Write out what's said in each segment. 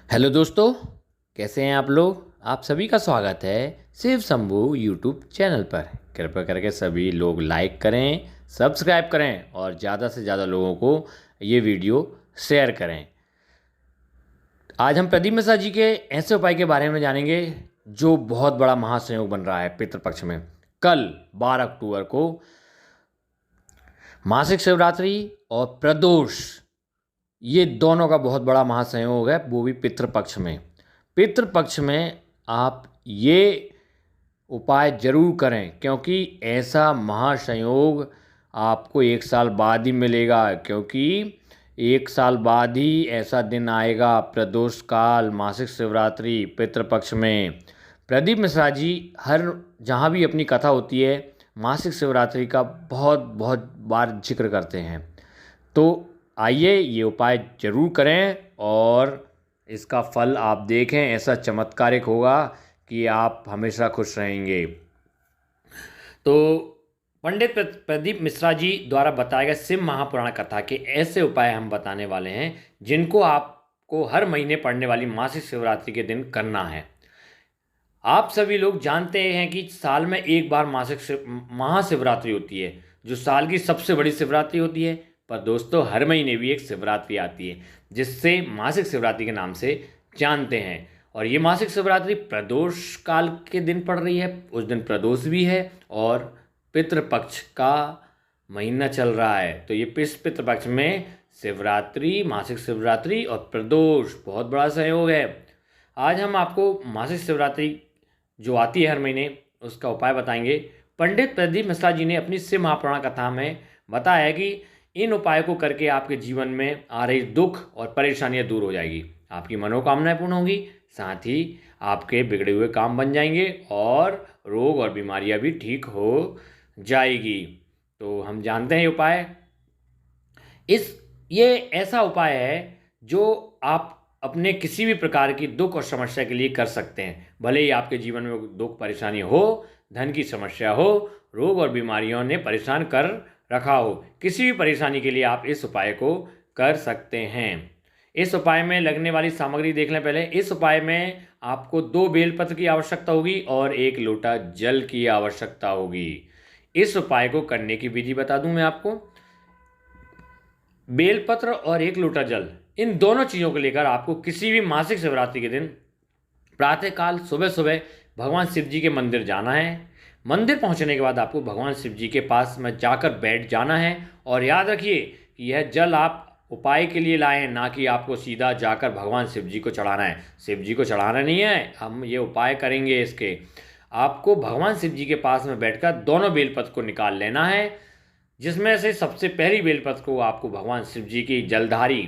Hello दोस्तों, कैसे हैं आप लोग। आप सभी का स्वागत है शिव शंभू यूट्यूब चैनल पर। कृपया करके सभी लोग लाइक करें, सब्सक्राइब करें और ज़्यादा से ज़्यादा लोगों को ये वीडियो शेयर करें। आज हम प्रदीप मिश्रा जी के ऐसे उपाय के बारे में जानेंगे जो बहुत बड़ा महासंयोग बन रहा है पितृपक्ष में। कल 12 अक्टूबर को मासिक शिवरात्रि और प्रदोष, ये दोनों का बहुत बड़ा महासंयोग है, वो भी पितृपक्ष में। पितृपक्ष में आप ये उपाय जरूर करें, क्योंकि ऐसा महासंयोग आपको एक साल बाद ही मिलेगा। क्योंकि एक साल बाद ही ऐसा दिन आएगा, प्रदोष काल, मासिक शिवरात्रि, पितृपक्ष में। प्रदीप मिश्रा जी हर जहाँ भी अपनी कथा होती है, मासिक शिवरात्रि का बहुत बहुत बार जिक्र करते हैं। तो आइए ये उपाय जरूर करें और इसका फल आप देखें, ऐसा चमत्कारिक होगा कि आप हमेशा खुश रहेंगे। तो पंडित प्रदीप मिश्रा जी द्वारा बताए गए शिव महापुराण कथा के ऐसे उपाय हम बताने वाले हैं जिनको आपको हर महीने पड़ने वाली मासिक शिवरात्रि के दिन करना है। आप सभी लोग जानते हैं कि साल में एक बार महाशिवरात्रि होती है, जो साल की सबसे बड़ी शिवरात्रि होती है। पर दोस्तों, हर महीने भी एक शिवरात्रि आती है जिससे मासिक शिवरात्रि के नाम से जानते हैं। और ये मासिक शिवरात्रि प्रदोष काल के दिन पड़ रही है, उस दिन प्रदोष भी है और पितृपक्ष का महीना चल रहा है। तो ये पितृपक्ष में शिवरात्रि, मासिक शिवरात्रि और प्रदोष बहुत बड़ा सहयोग है। आज हम आपको मासिक शिवरात्रि जो आती है हर महीने, उसका उपाय बताएंगे। पंडित प्रदीप मिश्रा जी ने अपनी शिव महापुराण कथा में बताया है कि इन उपायों को करके आपके जीवन में आ रही दुख और परेशानियां दूर हो जाएगी, आपकी मनोकामनाएं पूर्ण होंगी, साथ ही आपके बिगड़े हुए काम बन जाएंगे और रोग और बीमारियां भी ठीक हो जाएगी। तो हम जानते हैं ये उपाय। ये ऐसा उपाय है जो आप अपने किसी भी प्रकार की दुख और समस्या के लिए कर सकते हैं। भले ही आपके जीवन में दुख परेशानी हो, धन की समस्या हो, रोग और बीमारियों ने परेशान कर रखा हो, किसी भी परेशानी के लिए आप इस उपाय को कर सकते हैं। इस उपाय में लगने वाली सामग्री देख लें पहले। इस उपाय में आपको 2 बेलपत्र की आवश्यकता होगी और 1 लोटा जल की आवश्यकता होगी। इस उपाय को करने की विधि बता दूं मैं आपको। बेलपत्र और 1 लोटा जल, इन दोनों चीज़ों को लेकर आपको किसी भी मासिक शिवरात्रि के दिन प्रातःकाल सुबह सुबह भगवान शिव जी के मंदिर जाना है। मंदिर पहुंचने के बाद आपको भगवान शिव जी के पास में जाकर बैठ जाना है। और याद रखिए कि यह जल आप उपाय के लिए लाएं, ना कि आपको सीधा जाकर भगवान शिव जी को चढ़ाना है। शिव जी को चढ़ाना नहीं है, हम ये उपाय करेंगे इसके। आपको भगवान शिव जी के पास में बैठकर दोनों बेलपत्र को निकाल लेना है, जिसमें से सबसे पहली बेलपत्र को आपको भगवान शिव जी की जलधारी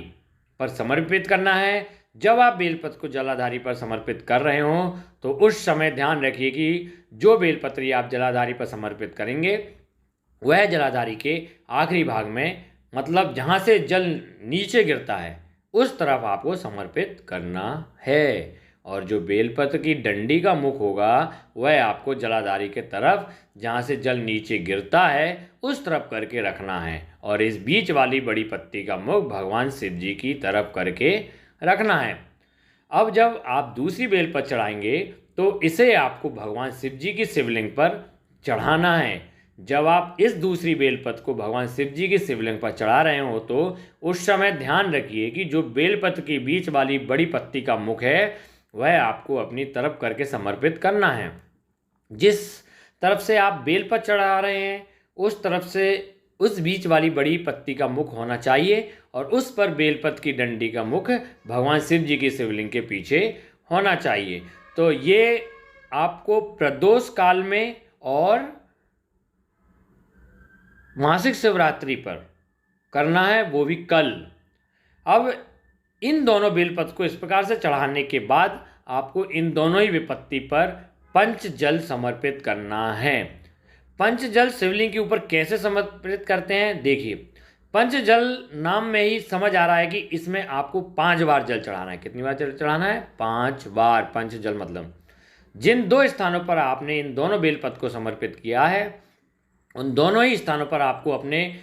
पर समर्पित करना है। जब आप बेलपत्र को जलाधारी पर समर्पित कर रहे हो तो उस समय ध्यान रखिए कि जो बेलपत्री आप जलाधारी पर समर्पित करेंगे वह जलाधारी के आखिरी भाग में, मतलब जहाँ से जल नीचे गिरता है, उस तरफ आपको समर्पित करना है। और जो बेलपत्र की डंडी का मुख होगा वह आपको जलाधारी के तरफ, जहाँ से जल नीचे गिरता है, उस तरफ करके रखना है। और इस बीच वाली बड़ी पत्ती का मुख भगवान शिव जी की तरफ करके रखना है। अब जब आप दूसरी बेलपत्र चढ़ाएंगे तो इसे आपको भगवान शिव जी की शिवलिंग पर चढ़ाना है। जब आप इस दूसरी बेलपत्र को भगवान शिव जी की शिवलिंग पर चढ़ा रहे हो तो उस समय ध्यान रखिए कि जो बेलपत्र के बीच वाली बड़ी पत्ती का मुख है वह आपको अपनी तरफ करके समर्पित करना है। जिस तरफ से आप बेलपत्र चढ़ा रहे हैं उस तरफ से उस बीच वाली बड़ी पत्ती का मुख होना चाहिए और उस पर बेलपत्र की डंडी का मुख भगवान शिव जी की शिवलिंग के पीछे होना चाहिए। तो ये आपको प्रदोष काल में और मासिक शिवरात्रि पर करना है, वो भी कल। अब इन दोनों बेलपत्र को इस प्रकार से चढ़ाने के बाद आपको इन दोनों ही विपत्ति पर पंच जल समर्पित करना है। पंच जल शिवलिंग के ऊपर कैसे समर्पित करते हैं, देखिए। पंच जल नाम में ही समझ आ रहा है कि इसमें आपको 5 बार जल चढ़ाना है। कितनी बार जल चढ़ाना है? 5 बार। पंच जल मतलब जिन 2 स्थानों पर आपने इन दोनों बेलपत्र को समर्पित किया है, उन दोनों ही स्थानों पर आपको अपने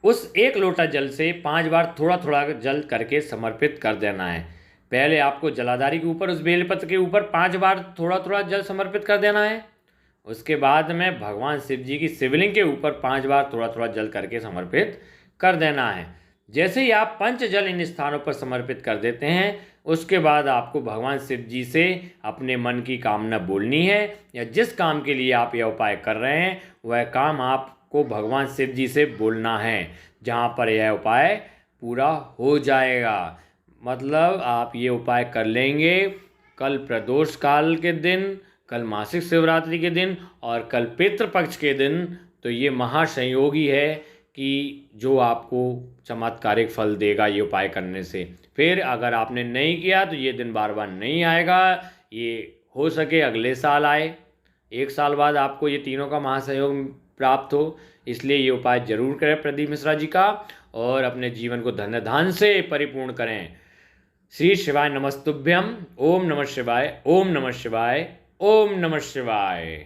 उस 1 लोटा जल से 5 बार थोड़ा थोड़ा जल करके समर्पित कर देना है। पहले आपको जलाधारी के ऊपर, उस बेलपत्र के ऊपर 5 बार थोड़ा थोड़ा जल समर्पित कर देना है। उसके बाद में भगवान शिव जी की शिवलिंग के ऊपर 5 बार थोड़ा थोड़ा जल करके समर्पित कर देना है। जैसे ही आप पंच जल इन स्थानों पर समर्पित कर देते हैं, उसके बाद आपको भगवान शिव जी से अपने मन की कामना बोलनी है, या जिस काम के लिए आप यह उपाय कर रहे हैं वह काम आपको भगवान शिव जी से बोलना है, जहाँ पर यह उपाय पूरा हो जाएगा। मतलब आप ये उपाय कर लेंगे कल प्रदोष काल के दिन, कल मासिक शिवरात्रि के दिन और कल पितृपक्ष के दिन, तो ये महासंयोगी है कि जो आपको चमत्कारिक फल देगा ये उपाय करने से। फिर अगर आपने नहीं किया तो ये दिन बार बार नहीं आएगा, ये हो सके अगले साल आए, 1 साल बाद आपको ये तीनों का महासंयोग प्राप्त हो। इसलिए ये उपाय जरूर करें प्रदीप मिश्रा जी का, और अपने जीवन को धन्य धान्य से परिपूर्ण करें। श्री शिवाय नमस्तुभ्यम। ओम नमः शिवाय, ओम नमः शिवाय, ओम नमः शिवाय।